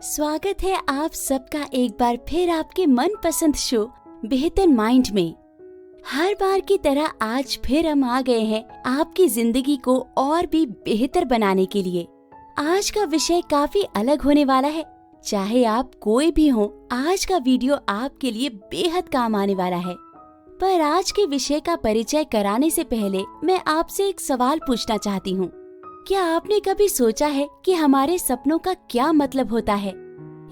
स्वागत है आप सबका एक बार फिर आपके मनपसंद शो बेहतर माइंड में। हर बार की तरह आज फिर हम आ गए हैं आपकी जिंदगी को और भी बेहतर बनाने के लिए। आज का विषय काफी अलग होने वाला है। चाहे आप कोई भी हो, आज का वीडियो आपके लिए बेहद काम आने वाला है। पर आज के विषय का परिचय कराने से पहले मैं आपसे एक सवाल पूछना चाहती हूँ। क्या आपने कभी सोचा है कि हमारे सपनों का क्या मतलब होता है?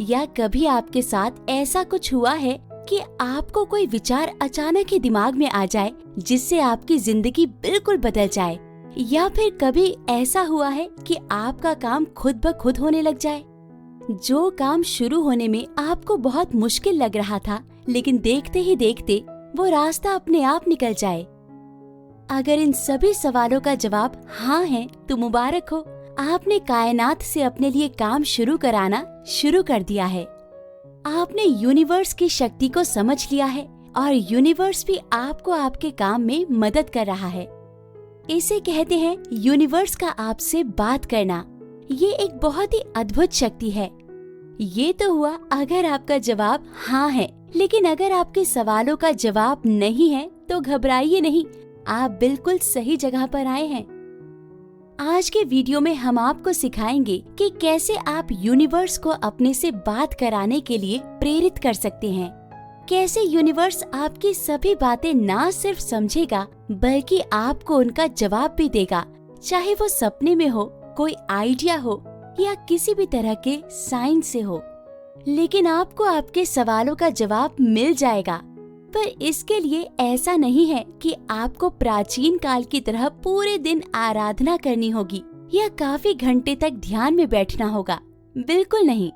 या कभी आपके साथ ऐसा कुछ हुआ है कि आपको कोई विचार अचानक ही दिमाग में आ जाए जिससे आपकी जिंदगी बिल्कुल बदल जाए? या फिर कभी ऐसा हुआ है कि आपका काम खुद ब खुद होने लग जाए? जो काम शुरू होने में आपको बहुत मुश्किल लग रहा था, लेकिन देखते ही देखते वो रास्ता अपने आप निकल जाए। अगर इन सभी सवालों का जवाब हाँ है तो मुबारक हो, आपने कायनात से अपने लिए काम शुरू कराना शुरू कर दिया है। आपने यूनिवर्स की शक्ति को समझ लिया है और यूनिवर्स भी आपको आपके काम में मदद कर रहा है। इसे कहते हैं यूनिवर्स का आपसे बात करना। ये एक बहुत ही अद्भुत शक्ति है। ये तो हुआ अगर आपका जवाब हाँ है, लेकिन अगर आपके सवालों का जवाब नहीं है तो घबराइए नहीं, आप बिल्कुल सही जगह पर आए हैं। आज के वीडियो में हम आपको सिखाएंगे कि कैसे आप यूनिवर्स को अपने से बात कराने के लिए प्रेरित कर सकते हैं। कैसे यूनिवर्स आपकी सभी बातें ना सिर्फ समझेगा बल्कि आपको उनका जवाब भी देगा, चाहे वो सपने में हो, कोई आइडिया हो या किसी भी तरह के साइन से हो। लेकिन आपको आपके सवालों का जवाब मिल जाएगा। पर इसके लिए ऐसा नहीं है कि आपको प्राचीन काल की तरह पूरे दिन आराधना करनी होगी या काफी घंटे तक ध्यान में बैठना होगा। बिल्कुल नहीं।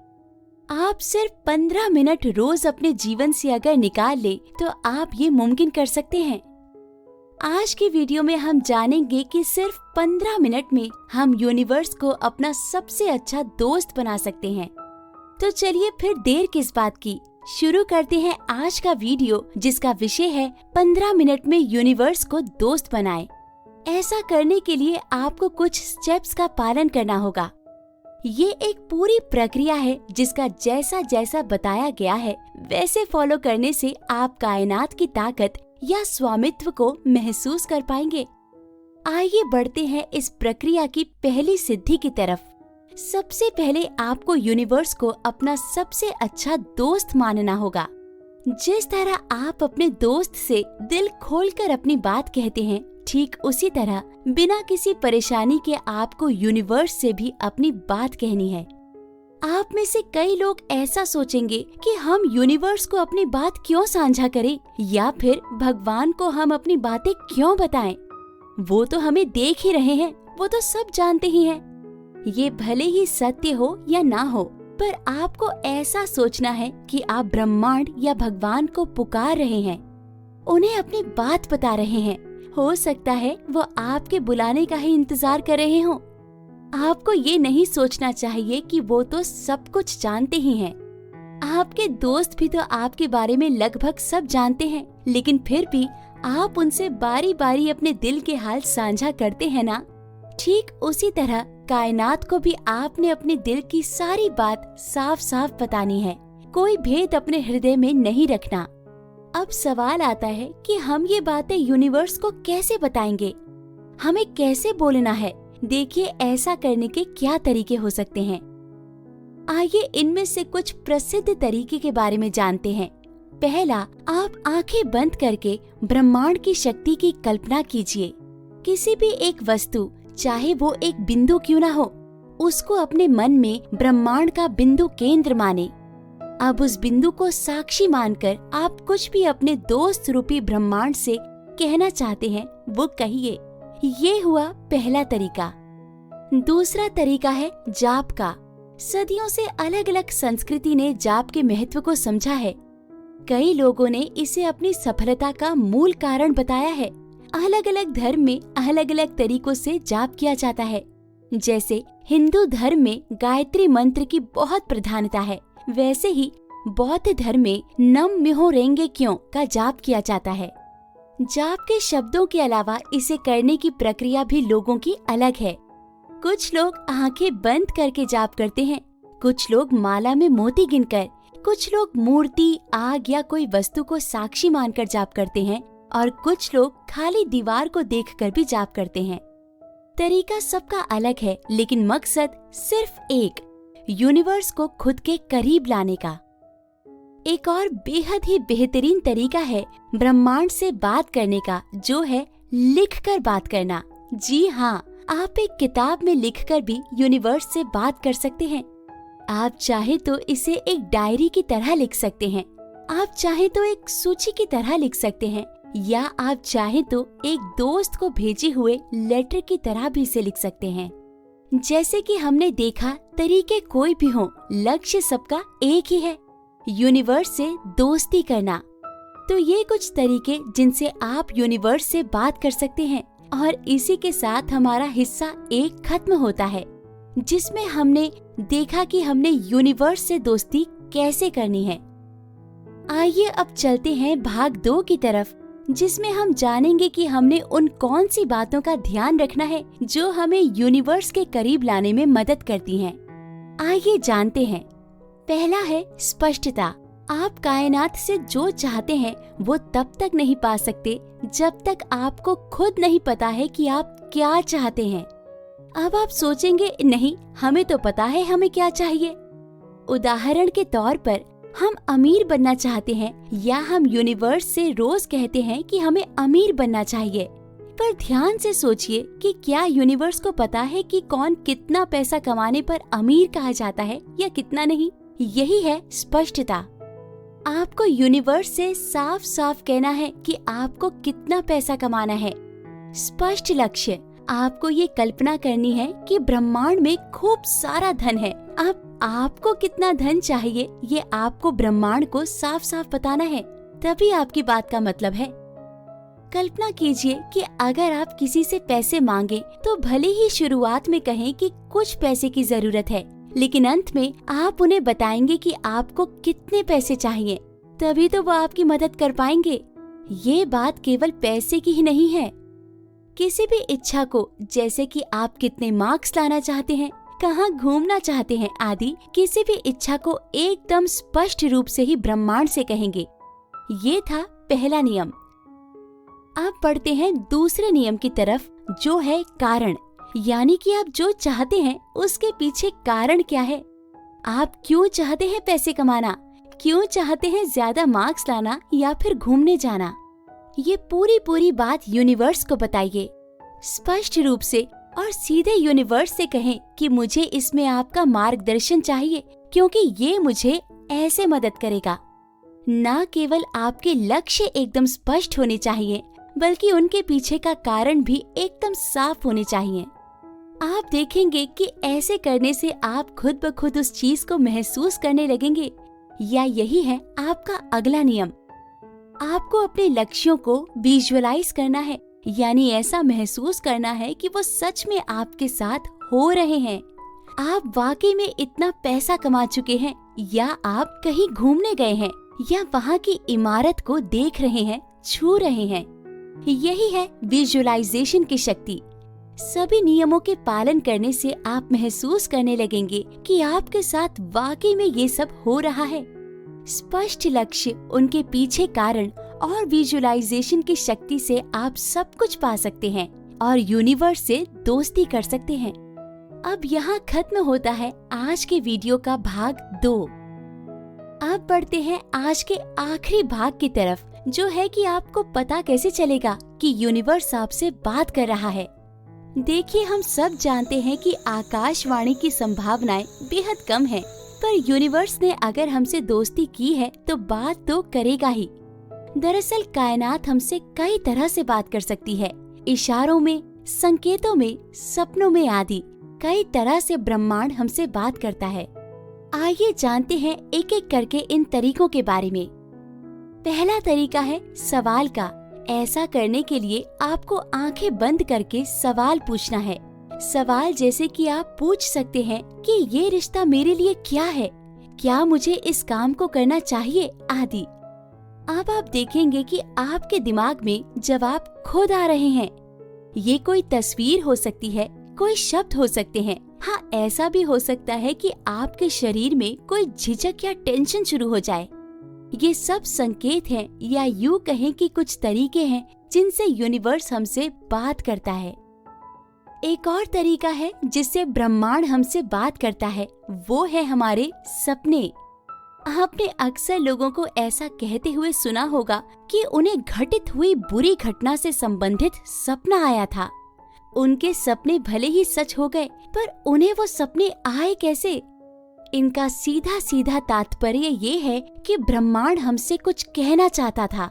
आप सिर्फ 15 मिनट रोज अपने जीवन से अगर निकाल ले तो आप ये मुमकिन कर सकते हैं। आज की वीडियो में हम जानेंगे कि सिर्फ 15 मिनट में हम यूनिवर्स को अपना सबसे अच्छा दोस्त बना सकते हैं। तो चलिए फिर देर किस बात की, शुरू करते हैं आज का वीडियो, जिसका विषय है 15 मिनट में यूनिवर्स को दोस्त बनाएं। ऐसा करने के लिए आपको कुछ स्टेप्स का पालन करना होगा। ये एक पूरी प्रक्रिया है जिसका जैसा जैसा बताया गया है वैसे फॉलो करने से आप कायनात की ताकत या स्वामित्व को महसूस कर पाएंगे। आइए बढ़ते हैं इस प्रक्रिया की पहली सिद्धि की तरफ। सबसे पहले आपको यूनिवर्स को अपना सबसे अच्छा दोस्त मानना होगा। जिस तरह आप अपने दोस्त से दिल खोलकर अपनी बात कहते हैं, ठीक उसी तरह बिना किसी परेशानी के आपको यूनिवर्स से भी अपनी बात कहनी है। आप में से कई लोग ऐसा सोचेंगे कि हम यूनिवर्स को अपनी बात क्यों साझा करें या फिर भगवान को हम अपनी बातें क्यों बताएं? वो तो हमें देख ही रहे हैं, वो तो सब जानते ही हैं। ये भले ही सत्य हो या ना हो, पर आपको ऐसा सोचना है कि आप ब्रह्मांड या भगवान को पुकार रहे हैं, उन्हें अपनी बात बता रहे हैं। हो सकता है वो आपके बुलाने का ही इंतजार कर रहे हों। आपको ये नहीं सोचना चाहिए कि वो तो सब कुछ जानते ही हैं। आपके दोस्त भी तो आपके बारे में लगभग सब जानते हैं, लेकिन फिर भी आप उनसे बारी बारी अपने दिल के हाल साझा करते हैं ना। ठीक उसी तरह कायनात को भी आपने अपने दिल की सारी बात साफ साफ बतानी है। कोई भेद अपने हृदय में नहीं रखना। अब सवाल आता है कि हम ये बातें यूनिवर्स को कैसे बताएंगे, हमें कैसे बोलना है। देखिए, ऐसा करने के क्या तरीके हो सकते हैं। आइए इनमें से कुछ प्रसिद्ध तरीके के बारे में जानते हैं। पहला, आप आंखें बंद करके ब्रह्मांड की शक्ति की कल्पना कीजिए। किसी भी एक वस्तु, चाहे वो एक बिंदु क्यों ना हो, उसको अपने मन में ब्रह्मांड का बिंदु केंद्र माने। अब उस बिंदु को साक्षी मानकर आप कुछ भी अपने दोस्त रूपी ब्रह्मांड से कहना चाहते हैं वो कहिए। ये हुआ पहला तरीका। दूसरा तरीका है जाप का। सदियों से अलग अलग संस्कृति ने जाप के महत्व को समझा है। कई लोगों ने इसे अपनी सफलता का मूल कारण बताया है। अलग अलग धर्म में अलग अलग तरीकों से जाप किया जाता है। जैसे हिंदू धर्म में गायत्री मंत्र की बहुत प्रधानता है, वैसे ही बौद्ध धर्म में नम म्योहो रेंगे क्यों का जाप किया जाता है। जाप के शब्दों के अलावा इसे करने की प्रक्रिया भी लोगों की अलग है। कुछ लोग आंखें बंद करके जाप करते हैं, कुछ लोग माला में मोती गिनकर, कुछ लोग मूर्ति, आग या कोई वस्तु को साक्षी मानकर जाप करते हैं और कुछ लोग खाली दीवार को देखकर भी जाप करते हैं। तरीका सबका अलग है, लेकिन मकसद सिर्फ एक, यूनिवर्स को खुद के करीब लाने का। एक और बेहद ही बेहतरीन तरीका है ब्रह्मांड से बात करने का, जो है लिखकर बात करना। जी हाँ, आप एक किताब में लिखकर भी यूनिवर्स से बात कर सकते हैं। आप चाहे तो इसे एक डायरी की तरह लिख सकते हैं, आप चाहे तो एक सूची की तरह लिख सकते हैं, या आप चाहे तो एक दोस्त को भेजे हुए लेटर की तरह भी इसे लिख सकते हैं। जैसे कि हमने देखा, तरीके कोई भी हो, लक्ष्य सबका एक ही है, यूनिवर्स से दोस्ती करना। तो ये कुछ तरीके जिनसे आप यूनिवर्स से बात कर सकते हैं। और इसी के साथ हमारा हिस्सा 1 खत्म होता है, जिसमें हमने देखा कि हमने यूनिवर्स से दोस्ती कैसे करनी है। आइए अब चलते हैं भाग 2 की तरफ, जिसमें हम जानेंगे कि हमने उन कौन सी बातों का ध्यान रखना है जो हमें यूनिवर्स के करीब लाने में मदद करती हैं। आइए जानते हैं। पहला है स्पष्टता। आप कायनात से जो चाहते हैं वो तब तक नहीं पा सकते जब तक आपको खुद नहीं पता है कि आप क्या चाहते हैं। अब आप सोचेंगे, नहीं, हमें तो पता है हमें क्या चाहिए। उदाहरण के तौर पर, हम अमीर बनना चाहते हैं, या हम यूनिवर्स से रोज कहते हैं कि हमें अमीर बनना चाहिए। पर ध्यान से सोचिए कि क्या यूनिवर्स को पता है कि कौन कितना पैसा कमाने पर अमीर कहा जाता है या कितना नहीं। यही है स्पष्टता। आपको यूनिवर्स से साफ साफ कहना है कि आपको कितना पैसा कमाना है। स्पष्ट लक्ष्य। आपको ये कल्पना करनी है कि ब्रह्मांड में खूब सारा धन है। अब आपको कितना धन चाहिए, ये आपको ब्रह्मांड को साफ साफ बताना है, तभी आपकी बात का मतलब है। कल्पना कीजिए कि अगर आप किसी से पैसे मांगे तो भले ही शुरुआत में कहें कि कुछ पैसे की जरूरत है, लेकिन अंत में आप उन्हें बताएंगे कि आपको कितने पैसे चाहिए, तभी तो वो आपकी मदद कर पाएंगे। ये बात केवल पैसे की ही नहीं है। किसी भी इच्छा को, जैसे कि आप कितने मार्क्स लाना चाहते हैं, कहाँ घूमना चाहते हैं आदि, किसी भी इच्छा को एकदम स्पष्ट रूप से ही ब्रह्मांड से कहेंगे। ये था पहला नियम। अब बढ़ते हैं दूसरे नियम की तरफ, जो है कारण। यानी कि आप जो चाहते हैं उसके पीछे कारण क्या है। आप क्यों चाहते हैं पैसे कमाना, क्यों चाहते हैं ज्यादा मार्क्स लाना या फिर घूमने जाना। ये पूरी बात यूनिवर्स को बताइए स्पष्ट रूप से, और सीधे यूनिवर्स से कहें कि मुझे इसमें आपका मार्गदर्शन चाहिए, क्योंकि ये मुझे ऐसे मदद करेगा। न केवल आपके लक्ष्य एकदम स्पष्ट होने चाहिए, बल्कि उनके पीछे का कारण भी एकदम साफ होने चाहिए। आप देखेंगे कि ऐसे करने से आप खुद ब खुद उस चीज को महसूस करने लगेंगे। या यही है आपका अगला नियम। आपको अपने लक्ष्यों को विजुअलाइज करना है, यानी ऐसा महसूस करना है कि वो सच में आपके साथ हो रहे हैं। आप वाकई में इतना पैसा कमा चुके हैं, या आप कहीं घूमने गए हैं, या वहाँ की इमारत को देख रहे हैं, छू रहे हैं। यही है विजुअलाइजेशन की शक्ति। सभी नियमों के पालन करने से आप महसूस करने लगेंगे कि आपके साथ वाकई में ये सब हो रहा है। स्पष्ट लक्ष्य, उनके पीछे कारण और विजुअलाइजेशन की शक्ति से आप सब कुछ पा सकते हैं और यूनिवर्स से दोस्ती कर सकते हैं। अब यहाँ खत्म होता है आज के वीडियो का भाग 2। अब बढ़ते हैं आज के आखिरी भाग की तरफ, जो है कि आपको पता कैसे चलेगा कि यूनिवर्स आपसे बात कर रहा है। देखिए, हम सब जानते हैं कि आकाशवाणी की संभावनाएं बेहद कम है, पर यूनिवर्स ने अगर हमसे दोस्ती की है तो बात तो करेगा ही। दरअसल कायनात हमसे कई तरह से बात कर सकती है, इशारों में, संकेतों में, सपनों में आदि। कई तरह से ब्रह्मांड हमसे बात करता है। आइए जानते हैं एक एक करके इन तरीकों के बारे में। पहला तरीका है सवाल का। ऐसा करने के लिए आपको आंखें बंद करके सवाल पूछना है। सवाल जैसे कि आप पूछ सकते हैं कि ये रिश्ता मेरे लिए क्या है, क्या मुझे इस काम को करना चाहिए आदि। अब आप देखेंगे कि आपके दिमाग में जवाब खुद आ रहे हैं। ये कोई तस्वीर हो सकती है, कोई शब्द हो सकते हैं। हाँ, ऐसा भी हो सकता है कि आपके शरीर में कोई झिझक या टेंशन शुरू हो जाए। ये सब संकेत हैं, या यूँ कहें कि कुछ तरीके हैं जिनसे यूनिवर्स हमसे बात करता है। एक और तरीका है जिससे ब्रह्मांड हमसे बात करता है, वो है हमारे सपने। आपने अक्सर लोगों को ऐसा कहते हुए सुना होगा कि उन्हें घटित हुई बुरी घटना से संबंधित सपना आया था। उनके सपने भले ही सच हो गए, पर उन्हें वो सपने आए कैसे? इनका सीधा सीधा तात्पर्य ये है कि ब्रह्मांड हमसे कुछ कहना चाहता था।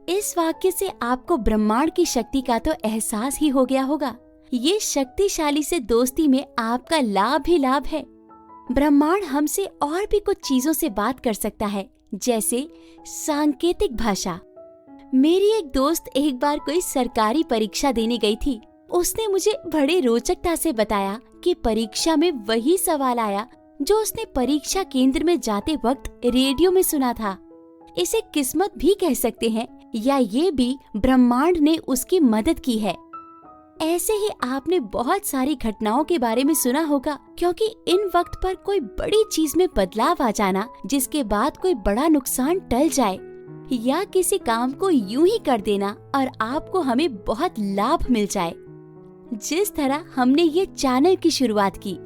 इस वाक्य से आपको ब्रह्मांड की शक्ति का तो एहसास ही हो गया होगा। ये शक्तिशाली से दोस्ती में आपका लाभ ही लाभ है। ब्रह्मांड हमसे और भी कुछ चीजों से बात कर सकता है, जैसे सांकेतिक भाषा। मेरी एक दोस्त एक बार कोई सरकारी परीक्षा देने गई थी। उसने मुझे बड़े रोचकता से बताया कि परीक्षा में वही सवाल आया जो उसने परीक्षा केंद्र में जाते वक्त रेडियो में सुना था। इसे किस्मत भी कह सकते हैं, या ये भी ब्रह्मांड ने उसकी मदद की है। ऐसे ही आपने बहुत सारी घटनाओं के बारे में सुना होगा, क्योंकि इन वक्त पर कोई बड़ी चीज में बदलाव आ जाना, जिसके बाद कोई बड़ा नुकसान टल जाए, या किसी काम को यूं ही कर देना और आपको हमें बहुत लाभ मिल जाए। जिस तरह हमने ये चैनल की शुरुआत की,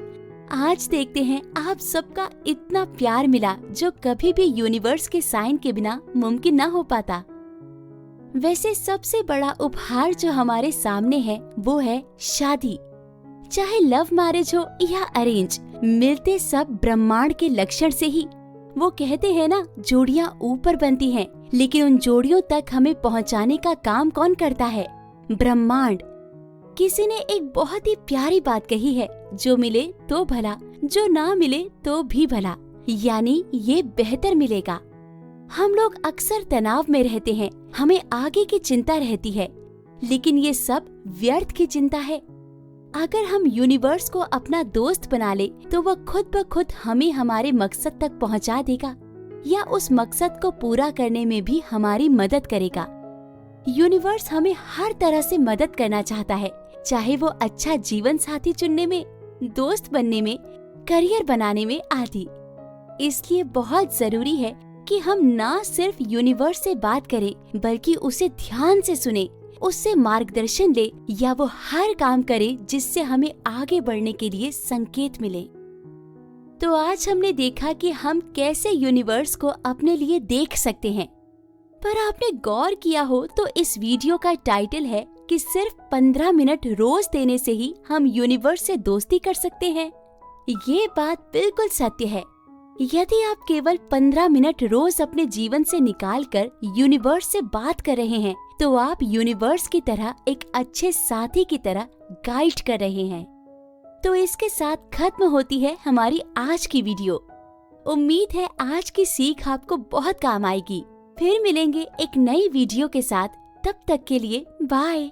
आज देखते हैं आप सबका इतना प्यार मिला जो कभी भी यूनिवर्स के साइन के बिना मुमकिन न हो पाता। वैसे सबसे बड़ा उपहार जो हमारे सामने है वो है शादी। चाहे लव मैरिज हो या अरेंज, मिलते सब ब्रह्मांड के लक्षण से ही। वो कहते हैं ना, जोड़ियां ऊपर बनती हैं, लेकिन उन जोड़ियों तक हमें पहुंचाने का काम कौन करता है? ब्रह्मांड। किसी ने एक बहुत ही प्यारी बात कही है, जो मिले तो भला, जो ना मिले तो भी भला, यानी ये बेहतर मिलेगा। हम लोग अक्सर तनाव में रहते हैं, हमें आगे की चिंता रहती है, लेकिन ये सब व्यर्थ की चिंता है। अगर हम यूनिवर्स को अपना दोस्त बना ले तो वह खुद ब खुद हमें हमारे मकसद तक पहुंचा देगा, या उस मकसद को पूरा करने में भी हमारी मदद करेगा। यूनिवर्स हमें हर तरह से मदद करना चाहता है, चाहे वो अच्छा जीवन साथी चुनने में, दोस्त बनने में, करियर बनाने में आदि। इसलिए बहुत जरूरी है कि हम ना सिर्फ यूनिवर्स से बात करें, बल्कि उसे ध्यान से सुने, उससे मार्गदर्शन ले, या वो हर काम करे जिससे हमें आगे बढ़ने के लिए संकेत मिले। तो आज हमने देखा कि हम कैसे यूनिवर्स को अपने लिए देख सकते हैं। पर आपने गौर किया हो तो इस वीडियो का टाइटल है कि सिर्फ 15 मिनट रोज देने से ही हम यूनिवर्स से दोस्ती कर सकते हैं। ये बात बिल्कुल सत्य है। यदि आप केवल 15 मिनट रोज अपने जीवन से निकालकर यूनिवर्स से बात कर रहे हैं, तो आप यूनिवर्स की तरह एक अच्छे साथी की तरह गाइड कर रहे हैं। तो इसके साथ खत्म होती है हमारी आज की वीडियो। उम्मीद है आज की सीख आपको बहुत काम आएगी। फिर मिलेंगे एक नई वीडियो के साथ। तब तक के लिए बाय।